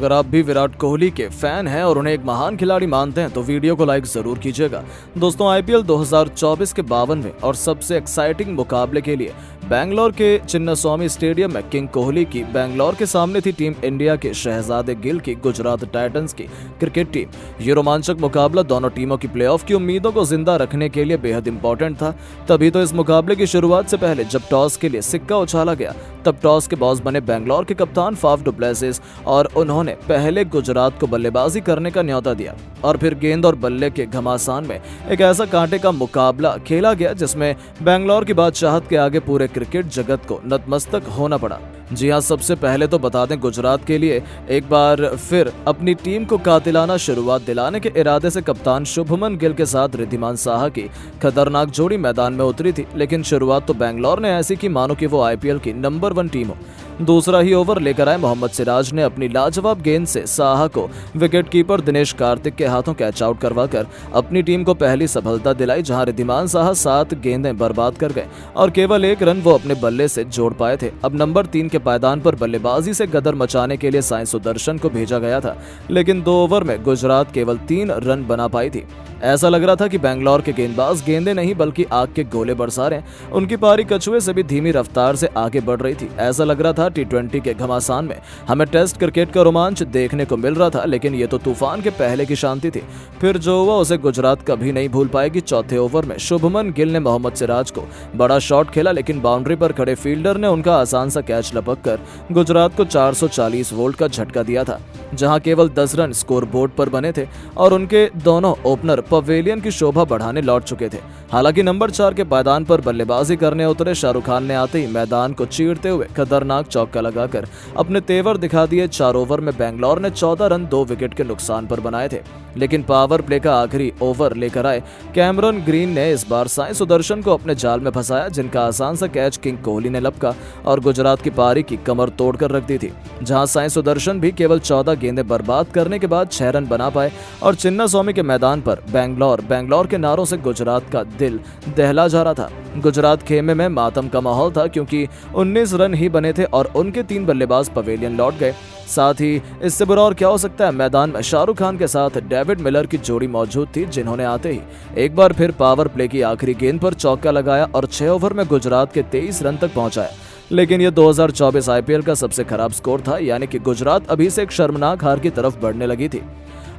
अगर आप भी विराट कोहली के फैन हैं और उन्हें एक महान खिलाड़ी मानते हैं तो वीडियो को लाइक जरूर कीजिएगा। दोस्तों, आईपीएल 2024 के 52वें और सबसे एक्साइटिंग मुकाबले के लिए बैंगलोर के चिन्नास्वामी स्टेडियम में किंग कोहली की बैंगलोर के सामने थी टीम इंडिया के शहजादे गिल की गुजरात टाइटंस की क्रिकेट टीम। ये रोमांचक मुकाबला दोनों टीमों की प्लेऑफ की उम्मीदों को जिंदा रखने के लिए बेहद इंपॉर्टेंट था। तभी तो इस मुकाबले की शुरुआत से पहले जब टॉस के लिए सिक्का उछाला गया तब टॉस के बॉस बने बैंगलोर के कप्तान फाफ डु प्लेसिस और उन्होंने पहले गुजरात को बल्लेबाजी करने का न्योता दिया और फिर गेंद और बल्ले के घमासान में एक ऐसा कांटे का मुकाबला खेला गया जिसमें बैंगलोर की बादशाहत के आगे पूरे क्रिकेट जगत को नतमस्तक होना पड़ा। जी हां, सबसे पहले तो बता दें, गुजरात के लिए एक बार फिर अपनी टीम को कातिलाना शुरुआत दिलाने के इरादे से कप्तान शुभमन गिल के साथ रिद्धिमान साहा की खतरनाक जोड़ी मैदान में उतरी थी। लेकिन शुरुआत तो बैंगलोर ने ऐसी की मानो कि वो आईपीएल की नंबर 1 टीम हो। दूसरा ही ओवर लेकर आए मोहम्मद सिराज ने अपनी लाजवाब गेंद से साहा को विकेटकीपर दिनेश कार्तिक के हाथों कैच आउट करवाकर अपनी टीम को पहली सफलता दिलाई, जहां रिद्धिमान साहा 7 गेंदें बर्बाद कर गए और केवल 1 रन वो अपने बल्ले से जोड़ पाए थे। अब नंबर 3 के पायदान पर बल्लेबाजी से गदर मचाने के लिए साई सुदर्शन को भेजा गया था, लेकिन 2 ओवर में गुजरात केवल 3 रन बना पाई थी। ऐसा लग रहा था कि बैंगलोर के गेंदबाज गेंदें नहीं बल्कि आग के गोले बरसा रहे हैं। उनकी पारी कछुए से भी धीमी रफ्तार से आगे बढ़ रही थी। ऐसा लग रहा था टी20 के घमासान में हमें टेस्ट क्रिकेट का रोमांच देखने को मिल रहा था, लेकिन ये तो तूफान के पहले की शांति थी। फिर जो हुआ उसे गुजरात कभी नहीं भूल पाएगी। चौथे ओवर में शुभमन गिल ने मोहम्मद सिराज को बड़ा शॉट खेला, लेकिन बाउंड्री पर खड़े फील्डर ने उनका आसान सा कैच लपक कर गुजरात को 440 वोल्ट का झटका दिया था, जहां केवल 10 रन स्कोर बोर्ड पर बने थे और उनके दोनों ओपनर पवेलियन की शोभा बढ़ाने लौट चुके थे। हालांकि नंबर 4 के पायदान पर बल्लेबाजी करने उतरे शाहरुख खान ने आते ही मैदान को चीरते हुए खतरनाक चौका लगाकर अपने तेवर दिखा दिए। 4 ओवर में बैंगलोर ने 14 रन 2 विकेट के नुकसान पर बनाए थे, लेकिन पावर प्ले का आखिरी ओवर लेकर आए कैमरन ग्रीन ने इस बार साई सुदर्शन को अपने जाल में फंसाया, जिनका आसान सा कैच किंग कोहली ने लपका और गुजरात की पारी की कमर तोड़कर रख दी थी। जहां साई सुदर्शन भी केवल 14 गेंदें बर्बाद करने के बाद 6 रन बना पाए और चिन्नास्वामी के मैदान पर बैंगलोर के नारों से गुजरात का दिल दहला जा रहा था। गुजरात खेमे में मातम का माहौल था क्योंकि 19 रन ही बने थे और उनके 3 बल्लेबाज पवेलियन लौट गए। साथ ही इससे बुरा और क्या हो सकता है, मैदान में शाहरुख खान के साथ डेविड मिलर की जोड़ी मौजूद थी, जिन्होंने आते ही एक बार फिर पावर प्ले की आखिरी गेंद पर चौका लगाया और 6 ओवर में गुजरात के 23 रन तक पहुंचाया। लेकिन यह 2024 आईपीएल का सबसे खराब स्कोर था, यानी कि गुजरात अभी से एक शर्मनाक हार की तरफ बढ़ने लगी थी।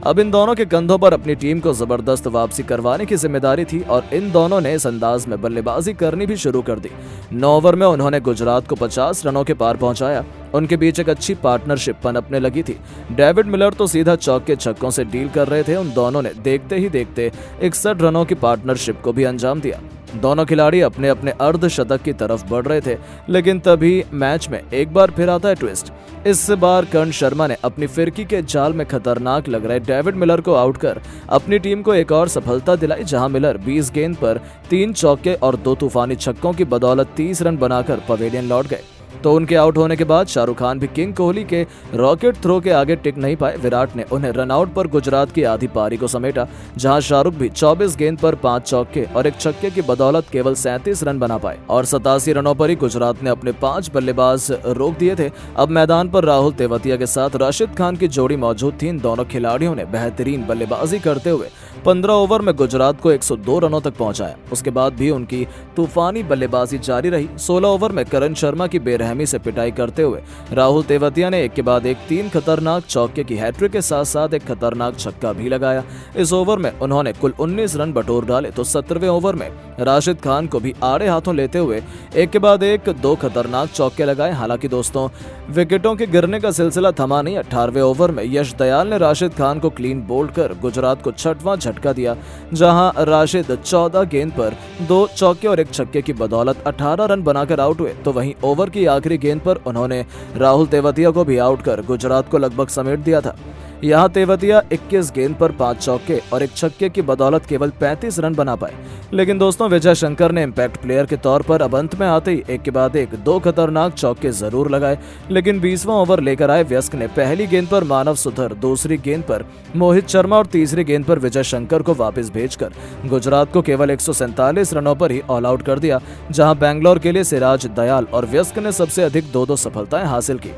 अब इन दोनों के कंधों पर अपनी टीम को जबरदस्त वापसी करवाने की जिम्मेदारी थी और इन दोनों ने इस अंदाज में बल्लेबाजी करनी भी शुरू कर दी। 9 ओवर में उन्होंने गुजरात को 50 रनों के पार पहुंचाया। उनके बीच एक अच्छी पार्टनरशिप पनपने लगी थी। डेविड मिलर तो सीधा चौके छक्कों से डील कर रहे थे। उन दोनों ने देखते ही देखते 61 रनों की पार्टनरशिप को भी अंजाम दिया। दोनों खिलाड़ी अपने अपने अर्धशतक की तरफ बढ़ रहे थे, लेकिन तभी मैच में एक बार फिर आता है ट्विस्ट। इस बार कर्ण शर्मा ने अपनी फिरकी के जाल में खतरनाक लग रहे डेविड मिलर को आउट कर अपनी टीम को एक और सफलता दिलाई, जहां मिलर 20 गेंद पर 3 चौके और 2 तूफानी छक्कों की बदौलत 30 रन बनाकर पवेलियन लौट गए। तो उनके आउट होने के बाद शाहरुख खान भी किंग कोहली के रॉकेट थ्रो के आगे टिक नहीं पाए। विराट ने उन्हें रनआउट पर गुजरात की आधी पारी को समेटा, जहां शाहरुख भी 24 गेंद पर 5 चौके और 1 छक्के की बदौलत केवल 37 रन बना पाए और 87 रनों पर ही गुजरात ने अपने 5 बल्लेबाज रोक दिए थे। अब मैदान पर राहुल तेवतिया के साथ राशिद खान की जोड़ी मौजूद थी। इन दोनों खिलाड़ियों ने बेहतरीन बल्लेबाजी करते हुए 15 ओवर में गुजरात को 102 रनों तक पहुंचाया। उसके बाद भी उनकी तूफानी बल्लेबाजी जारी रही। 16 ओवर में करण शर्मा की बेरहमी से पिटाई करते हुए राहुल तेवतिया ने एक के बाद एक 3 खतरनाक चौके की हैट्रिक के साथ साथ एक खतरनाक छक्का भी लगाया। इस ओवर में उन्होंने कुल 19 रन बटोर डाले। तो 17वें ओवर में राशिद खान को भी आड़े हाथों लेते हुए एक के बाद एक 2 खतरनाक चौके लगाए। हालांकि दोस्तों, विकेटों के गिरने का सिलसिला थमा नहीं। 18वें ओवर में यश दयाल ने राशिद खान को क्लीन बोल्ड कर गुजरात को 6वां झटका दिया, जहां राशिद 14 गेंद पर 2 चौके और 1 छक्के की बदौलत 18 रन बनाकर आउट हुए। तो वहीं ओवर की आखिरी गेंद पर उन्होंने राहुल तेवतिया को भी आउट कर गुजरात को लगभग समेट दिया था। यहां तेवतिया 21 गेंद पर 5 चौके और 1 छक्के की बदौलत केवल 35 रन बना पाए। लेकिन दोस्तों, विजय शंकर ने इम्पैक्ट प्लेयर के तौर पर अब अंत में आते ही एक के बाद एक 2 खतरनाक चौके जरूर लगाए। लेकिन 20वां ओवर लेकर आए व्यस्क ने पहली गेंद पर मानव सुधर, दूसरी गेंद पर मोहित शर्मा और तीसरी गेंद पर विजय शंकर को वापस भेजकर गुजरात को केवल 147 रनों पर ही ऑल आउट कर दिया, जहां बैंगलोर के लिए सिराज, दयाल और व्यस्क ने सबसे अधिक 2-2 सफलताएं हासिल की।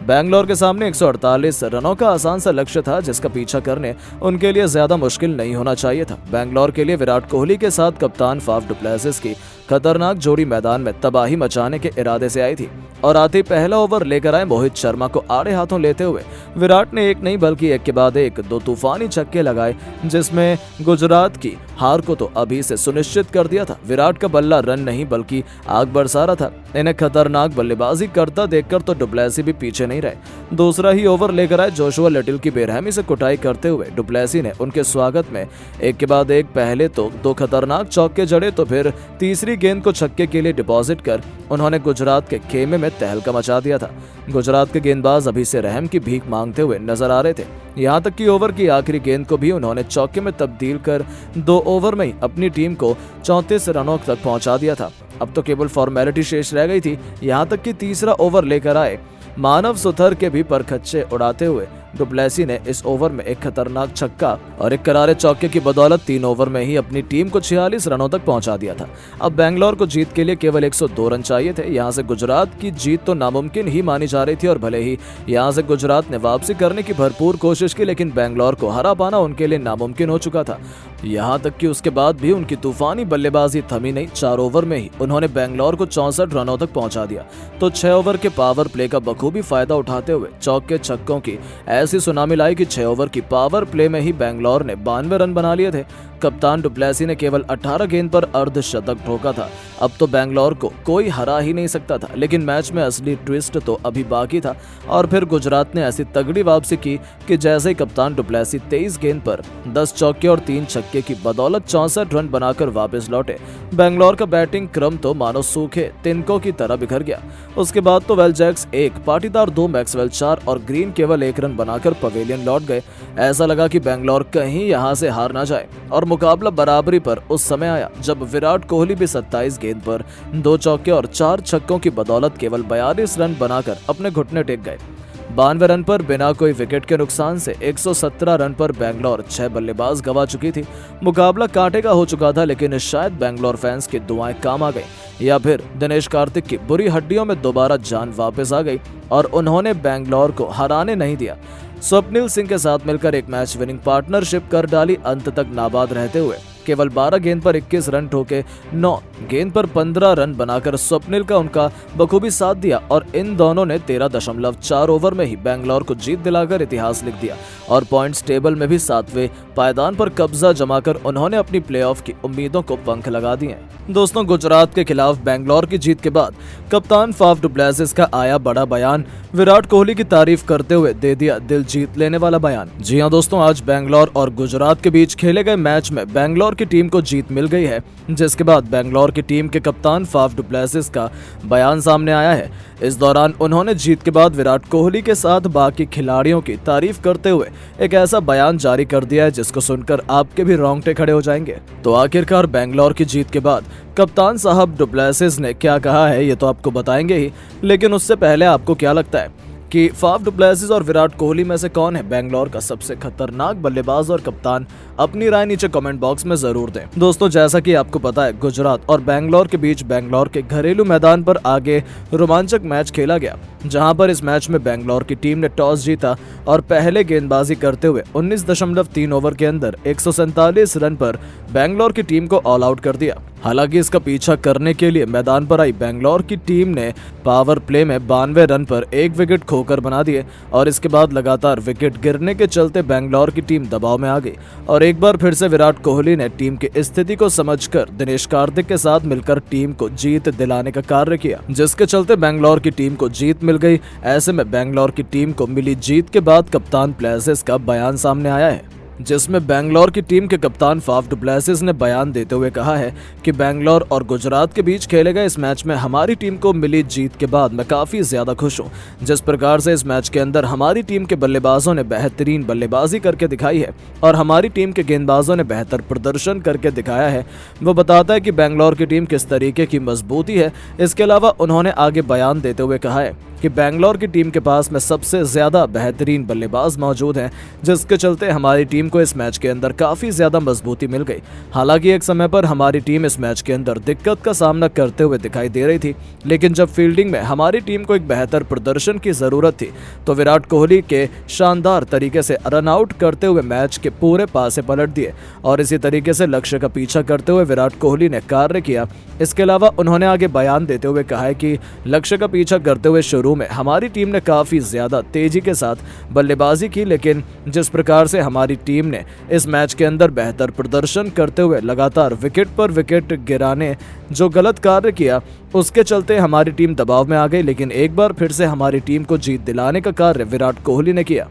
बैंगलोर के सामने 148 रनों का आसान सा लक्ष्य था, जिसका पीछा करने उनके लिए ज्यादा मुश्किल नहीं होना चाहिए था। बैंगलोर के लिए विराट कोहली के साथ कप्तान फाफ डु प्लेसिस की खतरनाक जोड़ी मैदान में तबाही मचाने के इरादे से आई थी और आते ही पहला ओवर लेकर आए मोहित शर्मा को आड़े हाथों लेते हुए विराट ने एक नहीं बल्कि एक के बाद एक 2 तूफानी छक्के लगाए, जिसमें गुजरात की हार को तो अभी से सुनिश्चित कर दिया था। विराट का बल्ला रन नहीं बल्कि आग बरसा रहा था। इन्हें खतरनाक बल्लेबाजी करता देखकर तो डु प्लेसी भी पीछे नहीं रहे। दूसरा ही ओवर लेकर आए जोशुआ लिटिल की बेरहमी से कुटाई करते हुए डु प्लेसी ने उनके स्वागत में एक के बाद एक पहले तो 2 खतरनाक चौके जड़े, तो फिर तीसरी गेंद को छक्के के लिए डिपॉजिट कर उन्होंने गुजरात के खेमे में तहलका मचा दिया था। गुजरात के गेंदबाज अभी से रहम की भीख मांगते हुए नजर आ रहे थे। यहाँ तक कि ओवर की आखिरी गेंद को भी उन्होंने चौके में तब्दील कर 2 ओवर में ही अपनी टीम को 34 रनों तक पहुंचा दिया था। अब तो केवल फॉर्मेलिटी शेष रह गई थी। यहाँ तक कि तीसरा ओवर लेकर आए मानव सुथर के भी परखच्चे उड़ाते हुए डु प्लेसी ने इस ओवर में एक खतरनाक छक्का और एक करारे चौके की बदौलत 3 ओवर में ही अपनी टीम को 46 रनों तक पहुंचा दिया था। अब बैंगलोर को जीत के लिए केवल 102 रन चाहिए थे। यहां से गुजरात की जीत तो नामुमकिन ही मानी जा रही थी और भले ही यहां से गुजरात ने वापसी करने की भरपूर कोशिश की, लेकिन बैंगलोर को हरा पाना उनके लिए नामुमकिन हो चुका था। यहां तक कि उसके बाद भी उनकी तूफानी बल्लेबाजी थमी नहीं। 4 ओवर में ही उन्होंने बैंगलोर को 64 रनों तक पहुंचा दिया, तो 6 ओवर के पावर प्ले का बखूबी फायदा उठाते हुए चौके छक्कों की ऐसी सुनामी लाई कि 6 ओवर की पावर प्ले में ही बैंगलोर ने 92 रन बना लिए थे। कप्तान डु प्लेसी ने केवल 18 गेंद पर अर्धशतक ठोका था। अब तो बैंगलोर को कोई हरा ही नहीं सकता था, लेकिन मैच में असली ट्विस्ट तो अभी बाकी था और फिर गुजरात ने ऐसी तगड़ी वापसी की कि जैसे ही कप्तान डु प्लेसी 23 गेंद पर 10 चौके और 3 छक्के की बदौलत 64 रन बनाकर वापस लौटे, बैंगलोर का बैटिंग क्रम तो मानो सूखे तिनकों की तरह बिखर गया। उसके बाद तो वेलजैक्स 1, पाटीदार 2, मैक्सवेल 4 और ग्रीन केवल 1 रन बनाकर पवेलियन लौट गए। ऐसा लगा कि बैंगलोर कहीं यहां से हार ना जाए और मुकाबला बराबरी पर उस समय आया जब विराट कोहली भी 27 गेंद पर 2 चौके और 4 छक्कों की बदौलत केवल 42 रन बनाकर अपने घुटने टेक गए। 92 रन पर बिना कोई विकेट के नुकसान से 117 रन पर बैंगलोर 6 बल्लेबाज गंवा चुकी थी। मुकाबला कांटे का हो चुका था, लेकिन शायद बैंगलोर फैंस की दुआएं काम आ गई या फिर दिनेश कार्तिक की बुरी हड्डियों में दोबारा जान वापस आ गई और उन्होंने बैंगलोर को हराने नहीं दिया। स्वप्निल सिंह के साथ मिलकर एक मैच विनिंग पार्टनरशिप कर डाली। अंत तक नाबाद रहते हुए केवल 12 गेंद पर 21 रन ठोके, 9 गेंद पर 15 रन बनाकर स्वप्निल का उनका बखूबी साथ दिया और इन दोनों ने 13.4 ओवर में ही बैंगलोर को जीत दिलाकर इतिहास लिख दिया और पॉइंट्स टेबल में भी 7वें पायदान पर कब्जा जमाकर उन्होंने अपनी प्लेऑफ की उम्मीदों को पंख लगा दिए। दोस्तों, गुजरात के खिलाफ बैंगलोर की जीत के बाद कप्तान फाफ डु प्लेसिस का आया बड़ा बयान, विराट कोहली की तारीफ करते हुए दे दिया दिल जीत लेने वाला बयान। जी हां दोस्तों, आज बैंगलोर और गुजरात के बीच खेले गए मैच में बैंगलोर की टीम को जीत मिल गई है, जिसके बाद बैंगलोर की टीम के कप्तान फाफ डु प्लेसिस का बयान सामने आया है। इस दौरान उन्होंने जीत के बाद विराट कोहली के साथ बाकी खिलाड़ियों की तारीफ करते हुए एक ऐसा बयान जारी कर दिया है जिसको सुनकर आपके भी रोंगटे खड़े हो जाएंगे। तो आखिरकार बैंगलोर की जीत के बाद कप्तान साहब डु प्लेसिस ने क्या कहा है ये तो आपको बताएंगे ही, लेकिन उससे पहले आपको क्या लगता है कि फाफ डु प्लेसिस और विराट कोहली में से कौन है बैंगलोर का सबसे खतरनाक बल्लेबाज और कप्तान? अपनी राय नीचे कमेंट बॉक्स में जरूर दें। दोस्तों, जैसा कि आपको पता है, गुजरात और बैंगलोर के बीच बैंगलोर के घरेलू मैदान पर आगे रोमांचक मैच खेला गया, जहां पर इस मैच में बैंगलोर की टीम ने टॉस जीता और पहले गेंदबाजी करते हुए 19.3 ओवर के अंदर 147 रन पर बैंगलोर की टीम को ऑल आउट कर दिया। हालांकि इसका पीछा करने के लिए मैदान पर आई बैंगलोर की टीम ने पावर प्ले में 92 रन पर 1 विकेट खोकर बना दिए और इसके बाद लगातार विकेट गिरने के चलते बैंगलोर की टीम दबाव में आ गई और एक बार फिर से विराट कोहली ने टीम की स्थिति को समझकर दिनेश कार्तिक के साथ मिलकर टीम को जीत दिलाने का कार्य किया, जिसके चलते बैंगलोर की टीम को जीत मिल गई। ऐसे में बैंगलोर की टीम को मिली जीत के बाद कप्तान प्लेसिस का बयान सामने आया है, जिसमें बैंगलोर की टीम के कप्तान फाफ डु प्लेसिस ने बयान देते हुए कहा है कि बैंगलोर और गुजरात के बीच खेले गए इस मैच में हमारी टीम को मिली जीत के बाद मैं काफ़ी ज़्यादा खुश हूं। जिस प्रकार से इस मैच के अंदर हमारी टीम के बल्लेबाजों ने बेहतरीन बल्लेबाजी करके दिखाई है और हमारी टीम के गेंदबाजों ने बेहतर प्रदर्शन करके दिखाया है, वो बताता है कि बैंगलोर की टीम किस तरीके की मजबूती है। इसके अलावा उन्होंने आगे बयान देते हुए कहा है कि बेंगलोर की टीम के पास में सबसे ज्यादा बेहतरीन बल्लेबाज मौजूद हैं, जिसके चलते हमारी टीम को इस मैच के अंदर काफी ज्यादा मजबूती मिल गई। हालांकि एक समय पर हमारी टीम इस मैच के अंदर दिक्कत का सामना करते हुए दिखाई दे रही थी, लेकिन जब फील्डिंग में हमारी टीम को एक बेहतर प्रदर्शन की जरूरत थी तो विराट कोहली के शानदार तरीके से रन आउट करते हुए मैच के पूरे पासे पलट दिए और इसी तरीके से लक्ष्य का पीछा करते हुए विराट कोहली ने कार्य किया। इसके अलावा उन्होंने आगे बयान देते हुए कहा है कि लक्ष्य का पीछा करते हुए शुरू में हमारी टीम ने काफी ज्यादा तेजी के साथ बल्लेबाजी की, लेकिन जिस प्रकार से हमारी टीम ने इस मैच के अंदर बेहतर प्रदर्शन करते हुए लगातार विकेट पर विकेट गिराने जो गलत कार्य किया, उसके चलते हमारी टीम दबाव में आ गई। लेकिन एक बार फिर से हमारी टीम को जीत दिलाने का कार्य विराट कोहली ने किया।